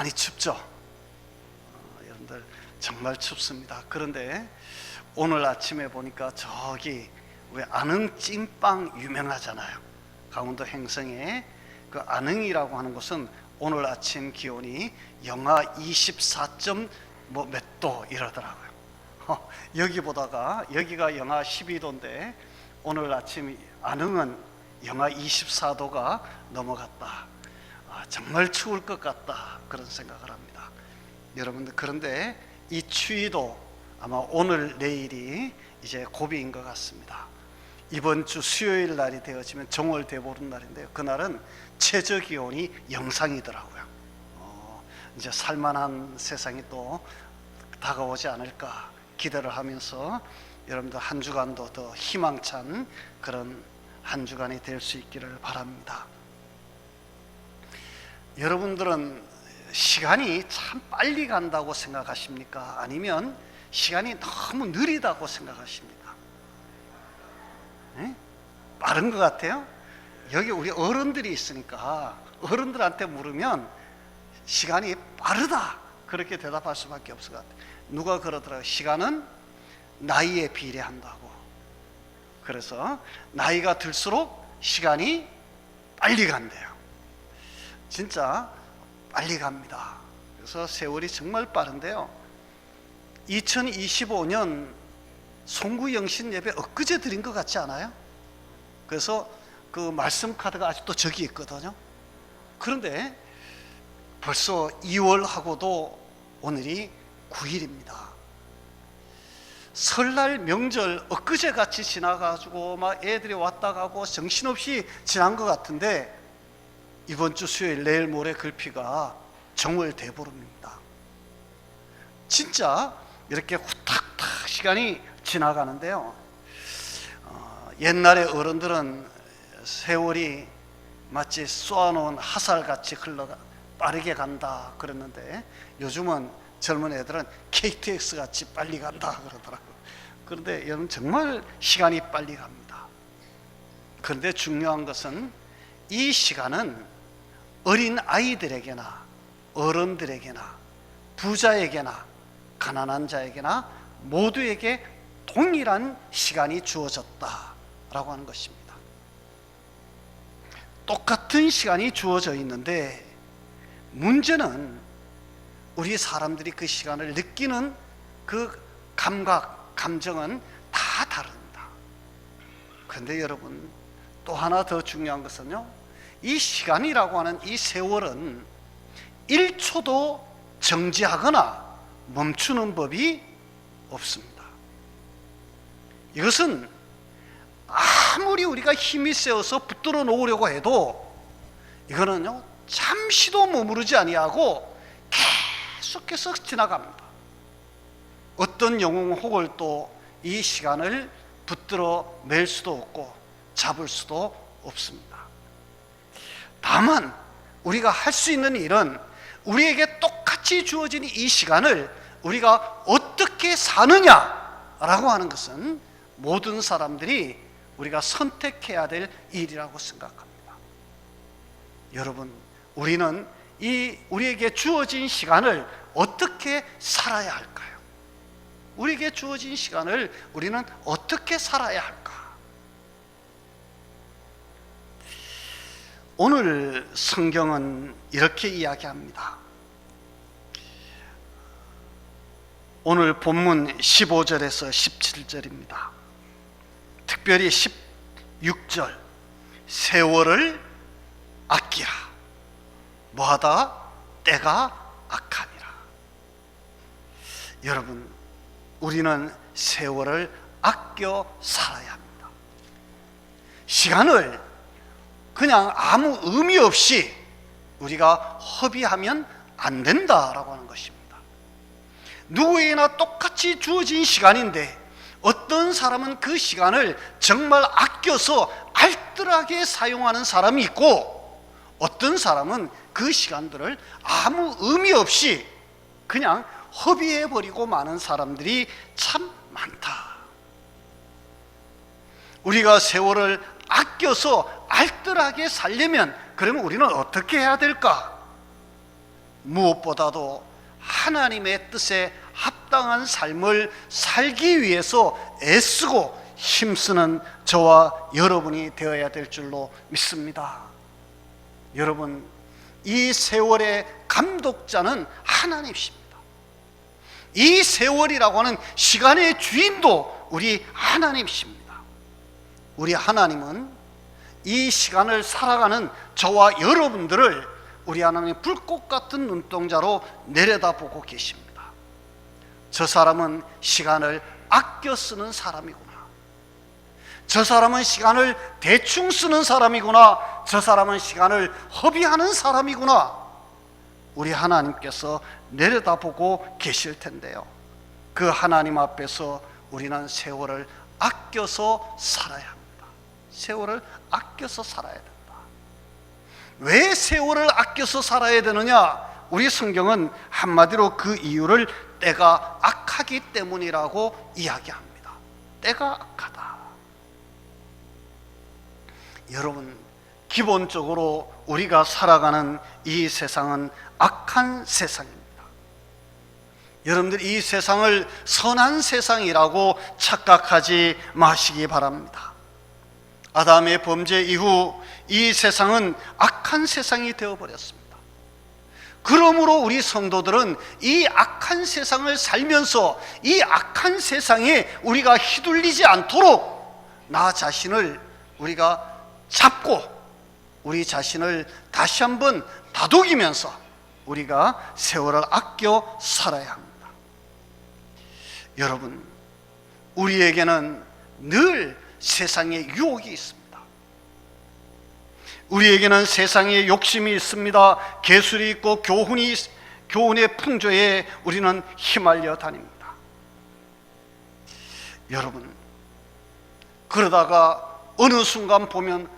많이 춥죠? 여러분들 정말 춥습니다. 그런데 오늘 아침에 보니까 저기 왜 안흥 찐빵 유명하잖아요. 강원도 행성에 그 안흥이라고 하는 곳은 오늘 아침 기온이 영하 24점 몇 도 이러더라고요. 여기가 영하 12도인데 오늘 아침 안흥은 영하 24도가 넘어갔다. 정말 추울 것 같다, 그런 생각을 합니다. 여러분들, 그런데 이 추위도 아마 오늘 내일이 이제 고비인 것 같습니다. 이번 주 수요일 날이 되어지면 정월 대보름 날인데요, 그날은 최저 기온이 영상이더라고요. 이제 살만한 세상이 또 다가오지 않을까 기대를 하면서 여러분들 한 주간도 더 희망찬 그런 한 주간이 될 수 있기를 바랍니다. 여러분들은 시간이 참 빨리 간다고 생각하십니까? 아니면 시간이 너무 느리다고 생각하십니까? 네? 빠른 것 같아요? 여기 우리 어른들이 있으니까 어른들한테 물으면 시간이 빠르다, 그렇게 대답할 수밖에 없을 것 같아요. 누가 그러더라고요. 시간은 나이에 비례한다고. 그래서 나이가 들수록 시간이 빨리 간대요. 진짜 빨리 갑니다. 그래서 세월이 정말 빠른데요, 2025년 송구영신 예배 엊그제 드린 것 같지 않아요? 그래서 그 말씀 카드가 아직도 저기 있거든요. 그런데 벌써 2월하고도 오늘이 9일입니다. 설날 명절 엊그제 같이 지나가지고 막 애들이 왔다 가고 정신없이 지난 것 같은데 이번 주 수요일 내일 모레 글피가 정월 대보름입니다. 진짜 이렇게 후딱딱 시간이 지나가는데요, 옛날에 어른들은 세월이 마치 쏘아놓은 화살같이 빠르게 간다 그랬는데 요즘은 젊은 애들은 KTX 같이 빨리 간다 그러더라고요. 그런데 여러분, 정말 시간이 빨리 갑니다. 그런데 중요한 것은 이 시간은 어린 아이들에게나 어른들에게나 부자에게나 가난한 자에게나 모두에게 동일한 시간이 주어졌다라고 하는 것입니다. 똑같은 시간이 주어져 있는데 문제는 우리 사람들이 그 시간을 느끼는 그 감각, 감정은 다 다릅니다. 그런데 여러분, 또 하나 더 중요한 것은요, 이 시간이라고 하는 이 세월은 1초도 정지하거나 멈추는 법이 없습니다. 이것은 아무리 우리가 힘이 세어서 붙들어 놓으려고 해도 이거는요, 잠시도 머무르지 아니하고 계속해서 지나갑니다. 어떤 영웅혹을 또 이 시간을 붙들어 맬 수도 없고 잡을 수도 없습니다. 다만 우리가 할 수 있는 일은 우리에게 똑같이 주어진 이 시간을 우리가 어떻게 사느냐라고 하는 것은 모든 사람들이 우리가 선택해야 될 일이라고 생각합니다. 여러분, 우리는 이 우리에게 주어진 시간을 어떻게 살아야 할까요? 우리에게 주어진 시간을 우리는 어떻게 살아야 할까? 오늘 성경은 이렇게 이야기합니다. 오늘 본문 15절에서 17절입니다. 특별히 16절, 세월을 아끼라. 뭐하다? 때가 악하니라. 여러분, 우리는 세월을 아껴 살아야 합니다. 시간을 그냥 아무 의미 없이 우리가 허비하면 안 된다라고 하는 것입니다. 누구에게나 똑같이 주어진 시간인데 어떤 사람은 그 시간을 정말 아껴서 알뜰하게 사용하는 사람이 있고 어떤 사람은 그 시간들을 아무 의미 없이 그냥 허비해버리고 마는 사람들이 참 많다. 우리가 세월을 아껴서 알뜰하게 살려면 그러면 우리는 어떻게 해야 될까? 무엇보다도 하나님의 뜻에 합당한 삶을 살기 위해서 애쓰고 힘쓰는 저와 여러분이 되어야 될 줄로 믿습니다. 여러분, 이 세월의 감독자는 하나님이십니다. 이 세월이라고 하는 시간의 주인도 우리 하나님이십니다. 우리 하나님은 이 시간을 살아가는 저와 여러분들을 우리 하나님의 불꽃 같은 눈동자로 내려다보고 계십니다. 저 사람은 시간을 아껴 쓰는 사람이구나. 저 사람은 시간을 대충 쓰는 사람이구나. 저 사람은 시간을 허비하는 사람이구나. 우리 하나님께서 내려다보고 계실 텐데요, 그 하나님 앞에서 우리는 세월을 아껴서 살아야 합니다. 세월을 아껴서 살아야 된다. 왜 세월을 아껴서 살아야 되느냐? 우리 성경은 한마디로 그 이유를 때가 악하기 때문이라고 이야기합니다. 때가 악하다. 여러분, 기본적으로 우리가 살아가는 이 세상은 악한 세상입니다. 여러분들 이 세상을 선한 세상이라고 착각하지 마시기 바랍니다. 아담의 범죄 이후 이 세상은 악한 세상이 되어버렸습니다. 그러므로 우리 성도들은 이 악한 세상을 살면서 이 악한 세상에 우리가 휘둘리지 않도록 나 자신을 우리가 잡고 우리 자신을 다시 한번 다독이면서 우리가 세월을 아껴 살아야 합니다. 여러분, 우리에게는 늘 세상의 유혹이 있습니다. 우리에게는 세상의 욕심이 있습니다. 계술이 있고 교훈의 풍조에 우리는 휘말려 다닙니다. 여러분, 그러다가 어느 순간 보면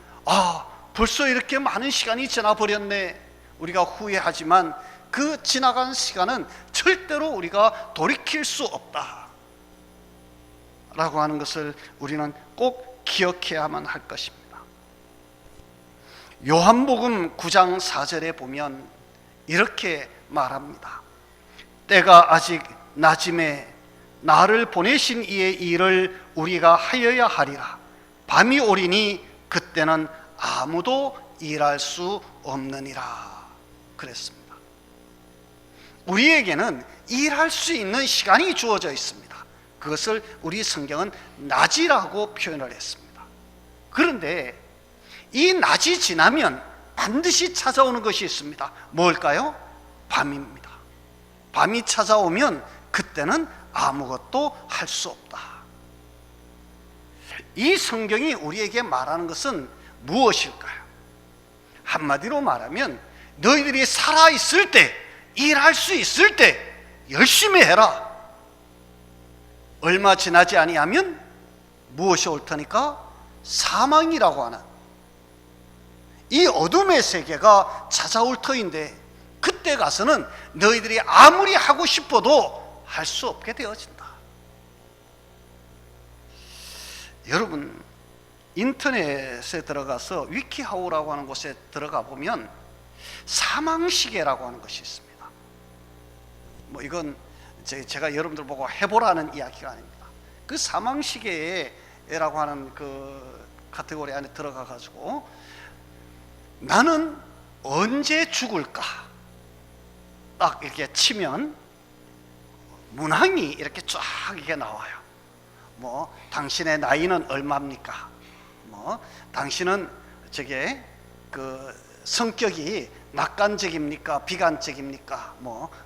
벌써 이렇게 많은 시간이 지나버렸네. 우리가 후회하지만 그 지나간 시간은 절대로 우리가 돌이킬 수 없다 라고 하는 것을 우리는 꼭 기억해야만 할 것입니다. 요한복음 9장 4절에 보면 이렇게 말합니다. 때가 아직 낮음에 나를 보내신 이의 일을 우리가 하여야 하리라. 밤이 오리니 그때는 아무도 일할 수 없느니라 그랬습니다. 우리에게는 일할 수 있는 시간이 주어져 있습니다. 그것을 우리 성경은 낮이라고 표현을 했습니다. 그런데 이 낮이 지나면 반드시 찾아오는 것이 있습니다. 뭘까요? 밤입니다. 밤이 찾아오면 그때는 아무것도 할 수 없다. 이 성경이 우리에게 말하는 것은 무엇일까요? 한마디로 말하면 너희들이 살아있을 때, 일할 수 있을 때 열심히 해라. 얼마 지나지 아니하면 무엇이 올 테니까? 사망이라고 하는 이 어둠의 세계가 찾아올 터인데, 그때 가서는 너희들이 아무리 하고 싶어도 할 수 없게 되어진다. 여러분, 인터넷에 들어가서 위키하우라고 하는 곳에 들어가 보면 사망시계라고 하는 것이 있습니다. 이건 제가 여러분들 보고 해보라는 이야기가 아닙니다. 그 사망시계라고 하는 그 카테고리 안에 들어가 가지고 나는 언제 죽을까 딱 이렇게 치면 문항이 이렇게 쫙 이게 나와요. 당신의 나이는 얼마입니까? 당신은 그 성격이 낙관적입니까? 비관적입니까?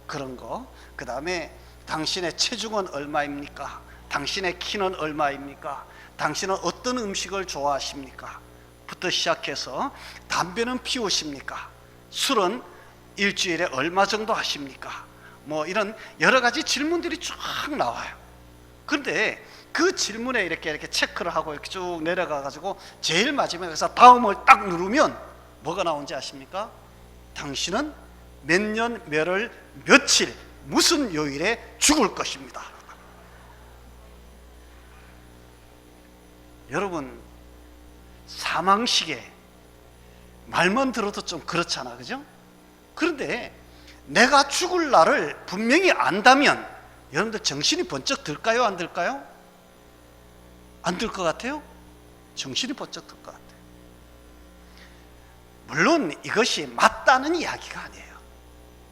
그런 거. 그 다음에 당신의 체중은 얼마입니까? 당신의 키는 얼마입니까? 당신은 어떤 음식을 좋아하십니까? 부터 시작해서 담배는 피우십니까? 술은 일주일에 얼마 정도 하십니까? 이런 여러 가지 질문들이 쭉 나와요. 그런데 그 질문에 이렇게 체크를 하고 이렇게 쭉 내려가 가지고 제일 마지막에서 다음을 딱 누르면 뭐가 나온지 아십니까? 당신은 몇 년, 몇 월, 며칠, 무슨 요일에 죽을 것입니다. 여러분, 사망시계 말만 들어도 좀 그렇잖아, 그죠? 그런데 내가 죽을 날을 분명히 안다면 여러분들 정신이 번쩍 들까요? 안 들까요? 안 들 것 같아요? 정신이 번쩍 들 것 같아요. 물론 이것이 맞다는 이야기가 아니에요.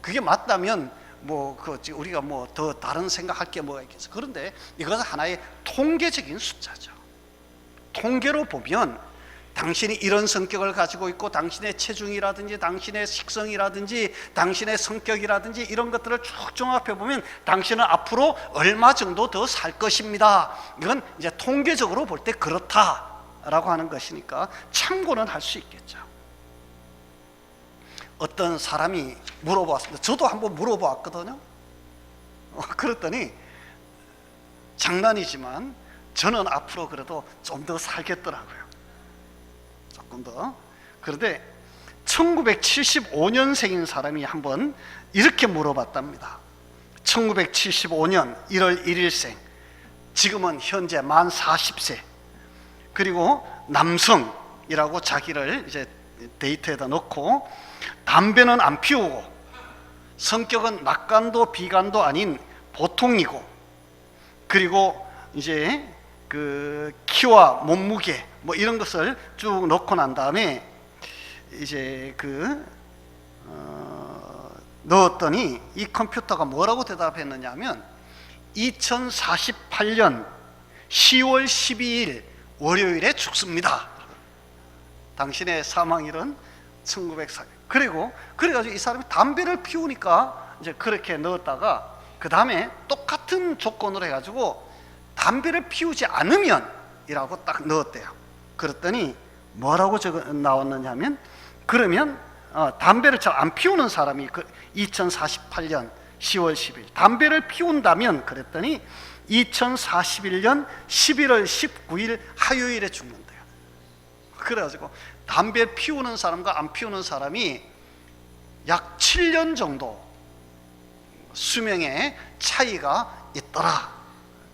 그게 맞다면 우리가 더 다른 생각할 게 뭐가 있겠어. 그런데 이것은 하나의 통계적인 숫자죠. 통계로 보면 당신이 이런 성격을 가지고 있고 당신의 체중이라든지 당신의 식성이라든지 당신의 성격이라든지 이런 것들을 쭉 종합해 보면 당신은 앞으로 얼마 정도 더 살 것입니다. 이건 이제 통계적으로 볼 때 그렇다라고 하는 것이니까 참고는 할 수 있겠죠. 어떤 사람이 물어봤습니다. 저도 한번 물어봤거든요. 그랬더니 장난이지만 저는 앞으로 그래도 좀 더 살겠더라고요. 조금 더. 그런데 1975년생인 사람이 한번 이렇게 물어봤답니다. 1975년 1월 1일생, 지금은 현재 만 40세, 그리고 남성이라고 자기를 이제 데이터에다 넣고 담배는 안 피우고 성격은 낙관도 비관도 아닌 보통이고, 그리고 이제 그 키와 몸무게 이런 것을 쭉 넣고 난 다음에 이제 넣었더니 이 컴퓨터가 뭐라고 대답했느냐 하면 2048년 10월 12일 월요일에 죽습니다. 당신의 사망일은 1904년. 그래가지고 이 사람이 담배를 피우니까 이제 그렇게 넣었다가 그 다음에 똑같은 조건으로 해가지고 담배를 피우지 않으면 이라고 딱 넣었대요. 그랬더니 뭐라고 나왔느냐 하면, 그러면 담배를 잘 안 피우는 사람이 2048년 10월 10일 담배를 피운다면, 그랬더니 2041년 11월 19일 화요일에 죽는데요. 그래가지고 담배 피우는 사람과 안 피우는 사람이 약 7년 정도 수명의 차이가 있더라.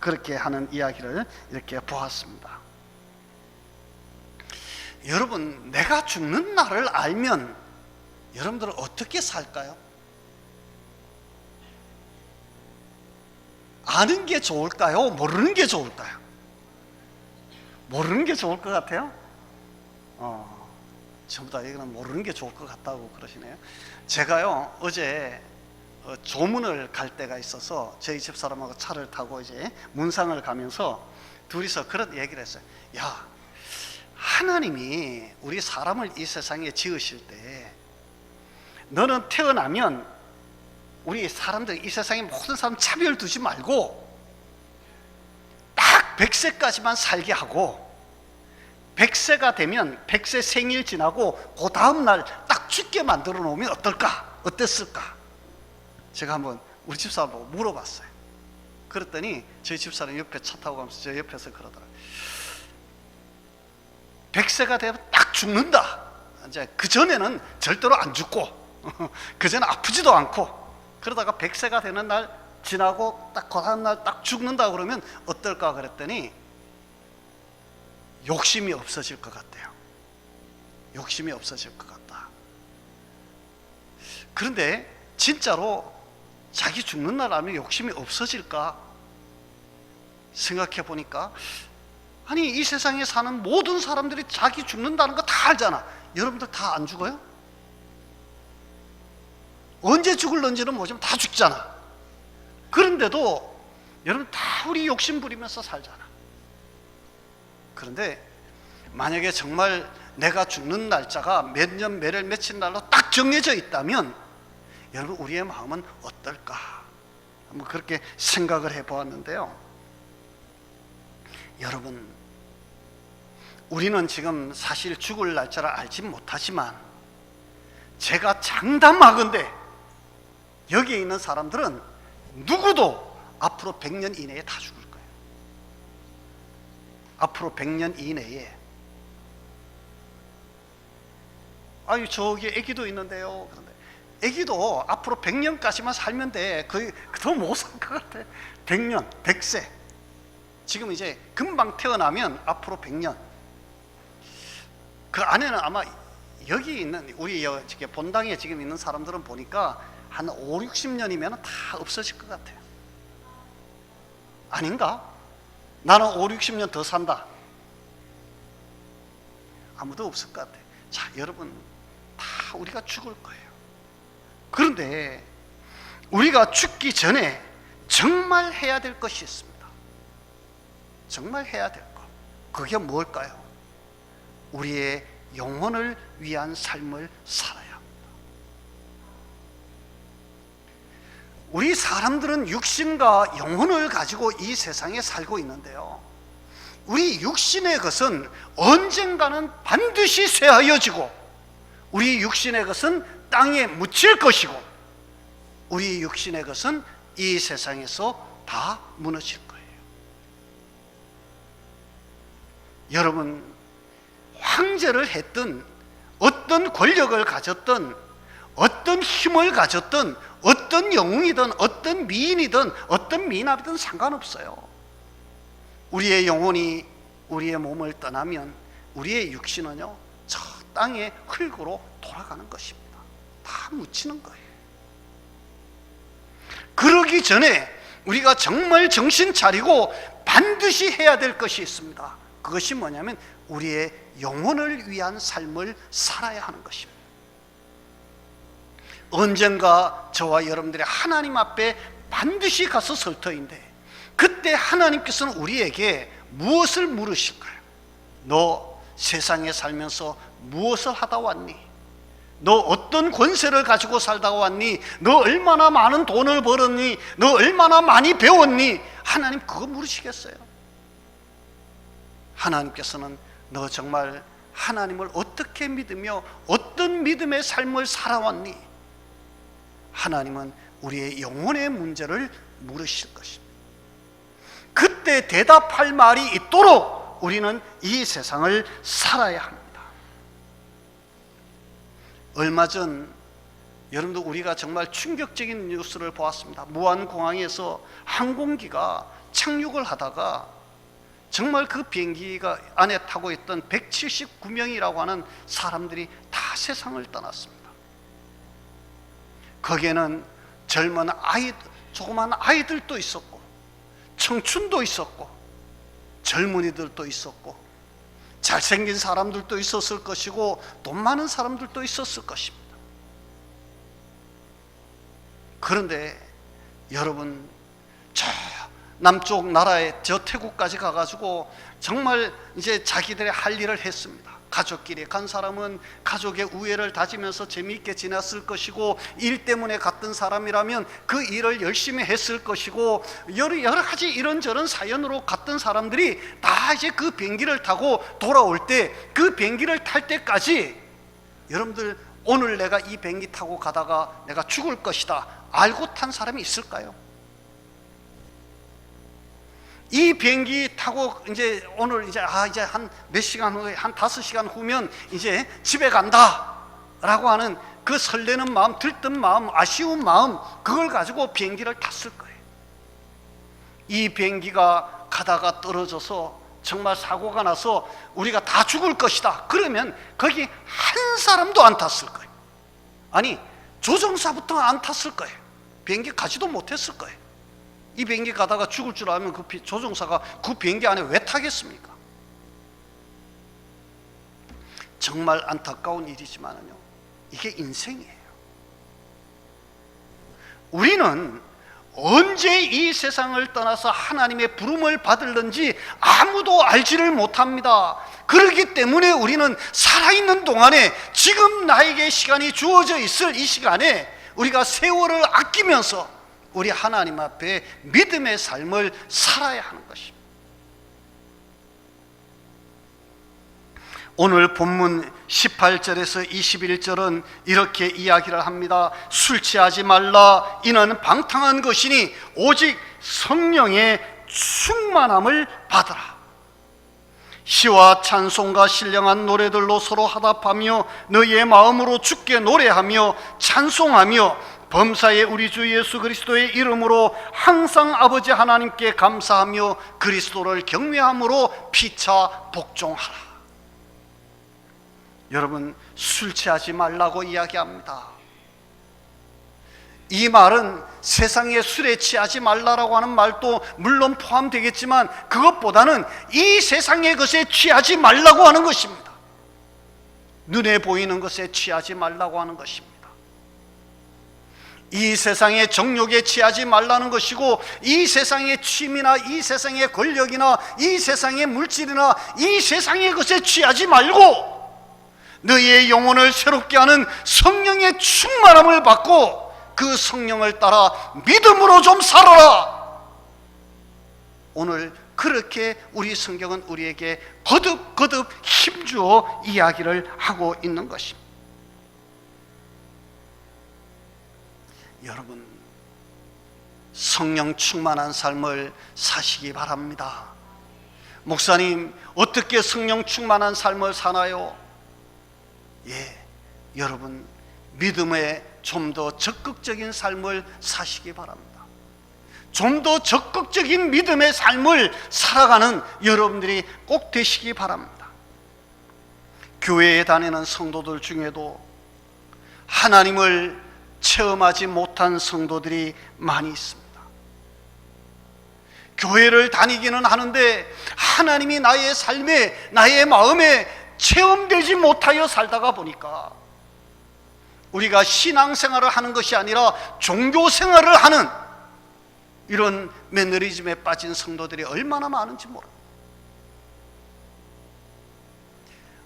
그렇게 하는 이야기를 이렇게 보았습니다. 여러분, 내가 죽는 날을 알면 여러분들은 어떻게 살까요? 아는 게 좋을까요? 모르는 게 좋을까요? 모르는 게 좋을 것 같아요? 전부 다 이거는 모르는 게 좋을 것 같다고 그러시네요. 제가요, 어제 조문을 갈 때가 있어서 저희 집사람하고 차를 타고 이제 문상을 가면서 둘이서 그런 얘기를 했어요. 야, 하나님이 우리 사람을 이 세상에 지으실 때 너는 태어나면 우리 사람들, 이 세상의 모든 사람 차별 두지 말고 딱 100세까지만 살게 하고 100세가 되면 100세 생일 지나고 그 다음날 딱 죽게 만들어 놓으면 어떨까? 어땠을까? 제가 한번 우리 집사람하고 물어봤어요. 그랬더니 저희 집사람 옆에 차 타고 가면서 저 옆에서 그러더라고요. 100세가 되면 딱 죽는다. 이제 그 전에는 절대로 안 죽고 그 전에 아프지도 않고, 그러다가 100세가 되는 날 지나고 딱 그 다음날 딱 죽는다 그러면 어떨까 그랬더니 욕심이 없어질 것 같대요. 욕심이 없어질 것 같다. 그런데 진짜로 자기 죽는 날 알면 욕심이 없어질까 생각해 보니까, 아니 이 세상에 사는 모든 사람들이 자기 죽는다는 거 다 알잖아. 여러분들 다 안 죽어요? 언제 죽을런지는 모르지만 다 죽잖아. 그런데도 여러분 다 우리 욕심 부리면서 살잖아. 그런데 만약에 정말 내가 죽는 날짜가 몇 년 몇월 며칠 날로 딱 정해져 있다면 여러분 우리의 마음은 어떨까? 한번 그렇게 생각을 해보았는데요. 여러분, 우리는 지금 사실 죽을 날짜를 알지 못하지만 제가 장담하건대 여기에 있는 사람들은 누구도 앞으로 100년 이내에 다 죽을 거예요. 앞으로 100년 이내에. 아유, 저기 애기도 있는데요. 그런데 애기도 앞으로 100년까지만 살면 돼. 거의 더 못 살 것 같아. 100년, 100세. 지금 이제 금방 태어나면 앞으로 100년. 그 안에는 아마 여기 있는 우리 본당에 지금 있는 사람들은 보니까 한 5, 60년이면 다 없어질 것 같아요. 아닌가? 나는 5, 60년 더 산다. 아무도 없을 것 같아요. 자, 여러분, 다 우리가 죽을 거예요. 그런데 우리가 죽기 전에 정말 해야 될 것이 있습니다. 정말 해야 될 것. 그게 뭘까요? 우리의 영혼을 위한 삶을 살아야 합니다. 우리 사람들은 육신과 영혼을 가지고 이 세상에 살고 있는데요, 우리 육신의 것은 언젠가는 반드시 쇠하여지고, 우리 육신의 것은 땅에 묻힐 것이고, 우리 육신의 것은 이 세상에서 다 무너질 거예요. 여러분, 황제를 했든 어떤 권력을 가졌든 어떤 힘을 가졌든 어떤 영웅이든 어떤 미인이든 어떤 미남이든 상관없어요. 우리의 영혼이 우리의 몸을 떠나면 우리의 육신은요, 저 땅의 흙으로 돌아가는 것입니다. 다 묻히는 거예요. 그러기 전에 우리가 정말 정신 차리고 반드시 해야 될 것이 있습니다. 그것이 뭐냐면 우리의 영혼을 위한 삶을 살아야 하는 것입니다. 언젠가 저와 여러분들이 하나님 앞에 반드시 가서 설 터인데, 그때 하나님께서는 우리에게 무엇을 물으실까요? 너 세상에 살면서 무엇을 하다 왔니? 너 어떤 권세를 가지고 살다 왔니? 너 얼마나 많은 돈을 벌었니? 너 얼마나 많이 배웠니? 하나님 그거 물으시겠어요? 하나님께서는 너 정말 하나님을 어떻게 믿으며 어떤 믿음의 삶을 살아왔니? 하나님은 우리의 영혼의 문제를 물으실 것입니다. 그때 대답할 말이 있도록 우리는 이 세상을 살아야 합니다. 얼마 전 여러분들 우리가 정말 충격적인 뉴스를 보았습니다. 무안공항에서 항공기가 착륙을 하다가 정말 그 비행기가 안에 타고 있던 179명이라고 하는 사람들이 다 세상을 떠났습니다. 거기에는 젊은 조그만 아이들도 있었고, 청춘도 있었고, 젊은이들도 있었고, 잘생긴 사람들도 있었을 것이고, 돈 많은 사람들도 있었을 것입니다. 그런데 여러분, 저 남쪽 나라에 저 태국까지 가가지고 정말 이제 자기들의 할 일을 했습니다. 가족끼리 간 사람은 가족의 우애를 다지면서 재미있게 지냈을 것이고, 일 때문에 갔던 사람이라면 그 일을 열심히 했을 것이고, 여러 가지 이런저런 사연으로 갔던 사람들이 다 이제 그 비행기를 타고 돌아올 때, 그 비행기를 탈 때까지 여러분들 오늘 내가 이 비행기 타고 가다가 내가 죽을 것이다 알고 탄 사람이 있을까요? 이 비행기 타고 이제 오늘 이제 한 몇 시간 후에, 한 5시간 후면 이제 집에 간다 라고 하는 그 설레는 마음, 들뜬 마음, 아쉬운 마음, 그걸 가지고 비행기를 탔을 거예요. 이 비행기가 가다가 떨어져서 정말 사고가 나서 우리가 다 죽을 것이다 그러면 거기 한 사람도 안 탔을 거예요. 아니, 조종사부터 안 탔을 거예요. 비행기 가지도 못했을 거예요. 이 비행기 가다가 죽을 줄 알면 그 조종사가 그 비행기 안에 왜 타겠습니까? 정말 안타까운 일이지만요, 이게 인생이에요. 우리는 언제 이 세상을 떠나서 하나님의 부름을 받을는지 아무도 알지를 못합니다. 그렇기 때문에 우리는 살아있는 동안에, 지금 나에게 시간이 주어져 있을 이 시간에 우리가 세월을 아끼면서 우리 하나님 앞에 믿음의 삶을 살아야 하는 것입니다. 오늘 본문 18절에서 21절은 이렇게 이야기를 합니다. 술 취하지 말라. 이는 방탕한 것이니 오직 성령의 충만함을 받으라. 시와 찬송과 신령한 노래들로 서로 화답하며 너희의 마음으로 주께 노래하며 찬송하며 범사의 우리 주 예수 그리스도의 이름으로 항상 아버지 하나님께 감사하며 그리스도를 경외함으로 피차 복종하라. 여러분, 술 취하지 말라고 이야기합니다. 이 말은 세상에 술에 취하지 말라라고 하는 말도 물론 포함되겠지만 그것보다는 이 세상의 것에 취하지 말라고 하는 것입니다. 눈에 보이는 것에 취하지 말라고 하는 것입니다. 이 세상의 정욕에 취하지 말라는 것이고, 이 세상의 취미나 이 세상의 권력이나 이 세상의 물질이나 이 세상의 것에 취하지 말고 너희의 영혼을 새롭게 하는 성령의 충만함을 받고 그 성령을 따라 믿음으로 좀 살아라. 오늘 그렇게 우리 성경은 우리에게 거듭거듭 힘주어 이야기를 하고 있는 것입니다. 여러분, 성령 충만한 삶을 사시기 바랍니다. 목사님, 어떻게 성령 충만한 삶을 사나요? 여러분, 믿음에 좀 더 적극적인 삶을 사시기 바랍니다. 좀 더 적극적인 믿음의 삶을 살아가는 여러분들이 꼭 되시기 바랍니다. 교회에 다니는 성도들 중에도 하나님을 체험하지 못한 성도들이 많이 있습니다. 교회를 다니기는 하는데 하나님이 나의 삶에, 나의 마음에 체험되지 못하여 살다가 보니까 우리가 신앙생활을 하는 것이 아니라 종교생활을 하는 이런 매너리즘에 빠진 성도들이 얼마나 많은지 모릅니다.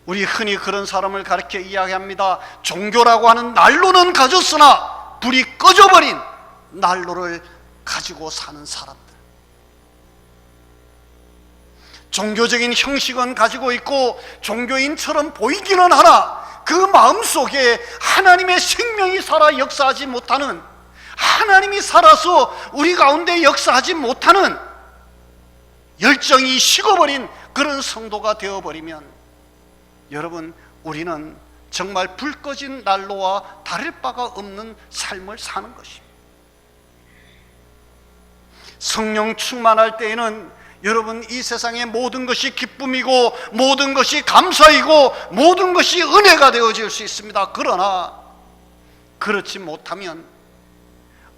우리 흔히 그런 사람을 가르쳐 이야기합니다. 종교라고 하는 난로는 가졌으나 불이 꺼져버린 난로를 가지고 사는 사람들. 종교적인 형식은 가지고 있고 종교인처럼 보이기는 하나 그 마음속에 하나님의 생명이 살아 역사하지 못하는, 하나님이 살아서 우리 가운데 역사하지 못하는 열정이 식어버린 그런 성도가 되어버리면 여러분, 우리는 정말 불 꺼진 난로와 다를 바가 없는 삶을 사는 것입니다. 성령 충만할 때에는 여러분, 이 세상의 모든 것이 기쁨이고 모든 것이 감사이고 모든 것이 은혜가 되어질 수 있습니다. 그러나 그렇지 못하면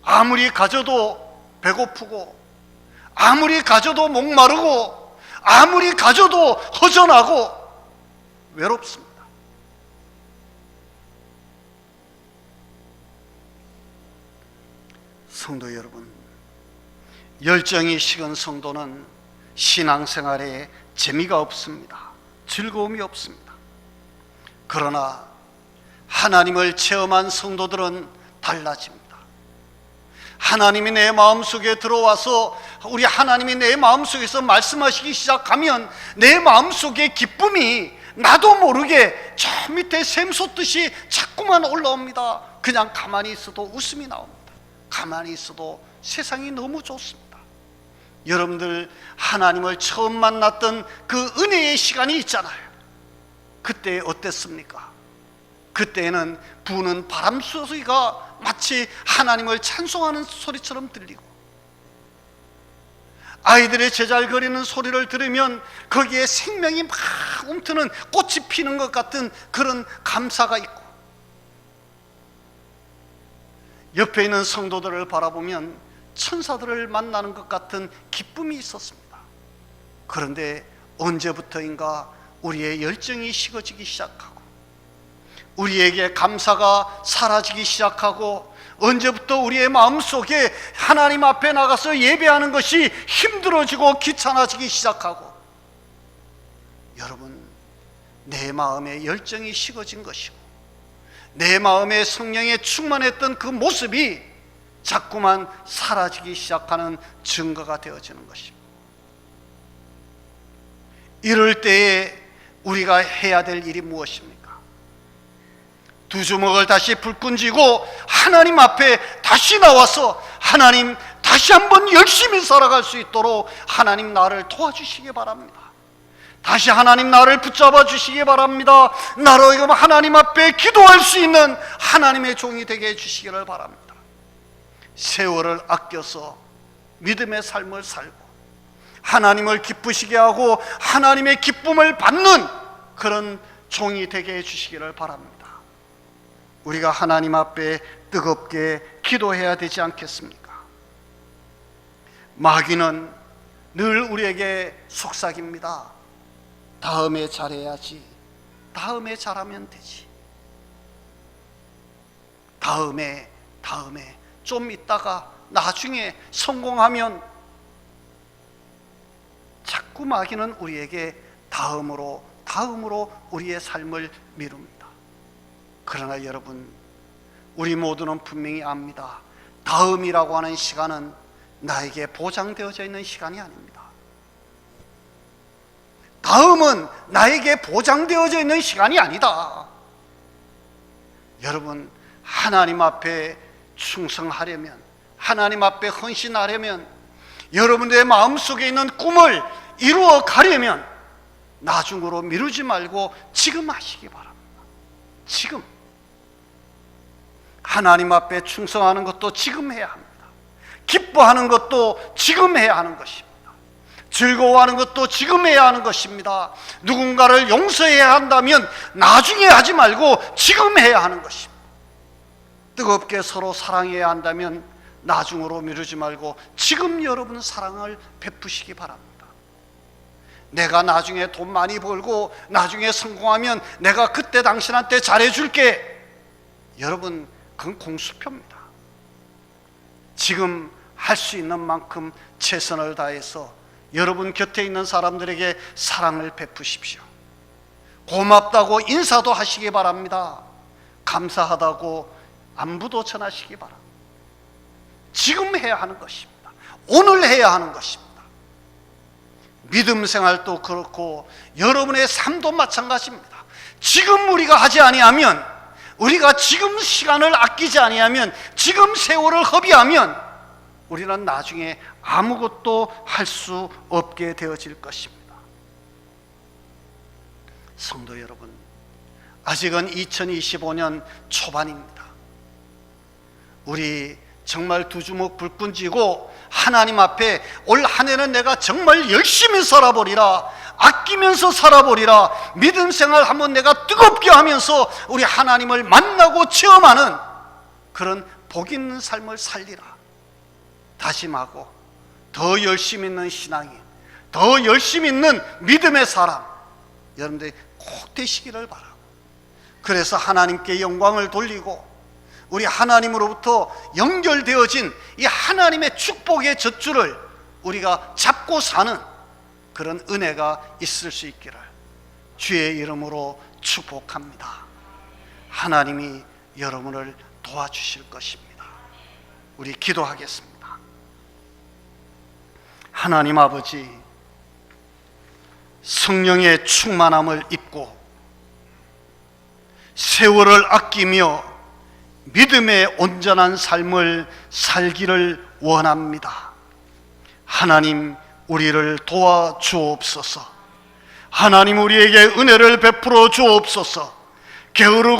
아무리 가져도 배고프고 아무리 가져도 목마르고 아무리 가져도 허전하고 외롭습니다. 성도 여러분, 열정이 식은 성도는 신앙생활에 재미가 없습니다. 즐거움이 없습니다. 그러나 하나님을 체험한 성도들은 달라집니다. 하나님이 내 마음속에 들어와서 우리 하나님이 내 마음속에서 말씀하시기 시작하면 내 마음속에 기쁨이 나도 모르게 저 밑에 샘솟듯이 자꾸만 올라옵니다. 그냥 가만히 있어도 웃음이 나옵니다. 가만히 있어도 세상이 너무 좋습니다. 여러분들 하나님을 처음 만났던 그 은혜의 시간이 있잖아요. 그때 어땠습니까? 그때는 부는 바람 소리가 마치 하나님을 찬송하는 소리처럼 들리고, 아이들의 제잘거리는 소리를 들으면 거기에 생명이 막 움트는 꽃이 피는 것 같은 그런 감사가 있고, 옆에 있는 성도들을 바라보면 천사들을 만나는 것 같은 기쁨이 있었습니다. 그런데 언제부터인가 우리의 열정이 식어지기 시작하고 우리에게 감사가 사라지기 시작하고, 언제부터 우리의 마음속에 하나님 앞에 나가서 예배하는 것이 힘들어지고 귀찮아지기 시작하고, 여러분, 내 마음에 열정이 식어진 것이고 내 마음에 성령에 충만했던 그 모습이 자꾸만 사라지기 시작하는 증거가 되어지는 것입니다. 이럴 때에 우리가 해야 될 일이 무엇입니까? 두 주먹을 다시 불끈 쥐고 하나님 앞에 다시 나와서 하나님, 다시 한번 열심히 살아갈 수 있도록 하나님 나를 도와주시기 바랍니다. 다시 하나님 나를 붙잡아 주시기 바랍니다. 나로 하여금 하나님 앞에 기도할 수 있는 하나님의 종이 되게 해주시기를 바랍니다. 세월을 아껴서 믿음의 삶을 살고 하나님을 기쁘시게 하고 하나님의 기쁨을 받는 그런 종이 되게 해주시기를 바랍니다. 우리가 하나님 앞에 뜨겁게 기도해야 되지 않겠습니까? 마귀는 늘 우리에게 속삭입니다. 다음에 잘해야지. 다음에 잘하면 되지. 다음에 좀 있다가 나중에 성공하면. 자꾸 마귀는 우리에게 다음으로 우리의 삶을 미룹니다. 그러나 여러분, 우리 모두는 분명히 압니다. 다음이라고 하는 시간은 나에게 보장되어져 있는 시간이 아닙니다. 다음은 나에게 보장되어져 있는 시간이 아니다. 여러분, 하나님 앞에 충성하려면, 하나님 앞에 헌신하려면, 여러분들의 마음속에 있는 꿈을 이루어 가려면 나중으로 미루지 말고 지금 하시기 바랍니다. 지금. 하나님 앞에 충성하는 것도 지금 해야 합니다. 기뻐하는 것도 지금 해야 하는 것입니다. 즐거워하는 것도 지금 해야 하는 것입니다. 누군가를 용서해야 한다면 나중에 하지 말고 지금 해야 하는 것입니다. 뜨겁게 서로 사랑해야 한다면 나중으로 미루지 말고 지금 여러분 사랑을 베푸시기 바랍니다. 내가 나중에 돈 많이 벌고 나중에 성공하면 내가 그때 당신한테 잘해줄게. 여러분, 그건 공수표입니다. 지금 할 수 있는 만큼 최선을 다해서 여러분 곁에 있는 사람들에게 사랑을 베푸십시오. 고맙다고 인사도 하시기 바랍니다. 감사하다고 안부도 전하시기 바랍니다. 지금 해야 하는 것입니다. 오늘 해야 하는 것입니다. 믿음 생활도 그렇고 여러분의 삶도 마찬가지입니다. 지금 우리가 하지 아니하면, 우리가 지금 시간을 아끼지 아니하면, 지금 세월을 허비하면 우리는 나중에 아무것도 할 수 없게 되어질 것입니다. 성도 여러분, 아직은 2025년 초반입니다. 우리 정말 두 주먹 불끈 쥐고 하나님 앞에 올 한 해는 내가 정말 열심히 살아보리라, 아끼면서 살아보리라, 믿음 생활 한번 내가 뜨겁게 하면서 우리 하나님을 만나고 체험하는 그런 복 있는 삶을 살리라 다짐하고 더 열심히 있는 신앙이, 더 열심히 있는 믿음의 사람 여러분들이 꼭 되시기를 바라고, 그래서 하나님께 영광을 돌리고 우리 하나님으로부터 연결되어진 이 하나님의 축복의 젖줄을 우리가 잡고 사는 그런 은혜가 있을 수 있기를 주의 이름으로 축복합니다. 하나님이 여러분을 도와주실 것입니다. 우리 기도하겠습니다. 하나님 아버지, 성령의 충만함을 입고 세월을 아끼며 믿음의 온전한 삶을 살기를 원합니다. 하나님, 우리를 도와주옵소서. 하나님, 우리에게 은혜를 베풀어 주옵소서. 게으르고